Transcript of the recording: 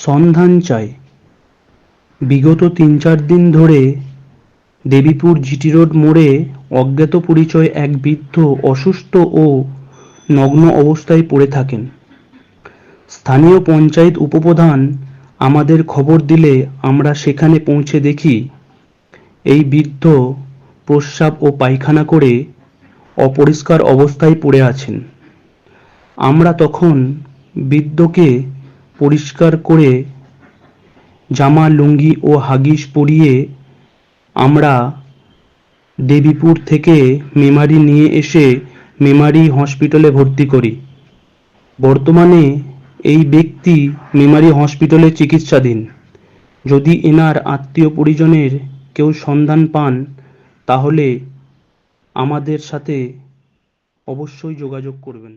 সন্ধান চাই। বিগত ৩-৪ দিন ধরে দেবীপুর জিটি রোড মোড়ে অজ্ঞাত পরিচয় এক বৃদ্ধ অসুস্থ ও নগ্ন অবস্থায় পড়ে থাকেন। স্থানীয় পঞ্চায়েত উপপ্রধান আমাদের খবর দিলে আমরা সেখানে পৌঁছে দেখি এই বৃদ্ধ প্রস্রাব ও পায়খানা করে অপরিষ্কার অবস্থায় পড়ে আছেন। আমরা তখন বৃদ্ধকে পরিষ্কার করে জামা, লুঙ্গি ও হাগিস পরিয়ে আমরা দেবীপুর থেকে মেমারি নিয়ে এসে মেমারি হসপিটালে ভর্তি করি। বর্তমানে এই ব্যক্তি মেমারি হসপিটালে চিকিৎসাধীন। যদি এনার আত্মীয় পরিজনের কেউ সন্ধান পান তাহলে আমাদের সাথে অবশ্যই যোগাযোগ করবেন।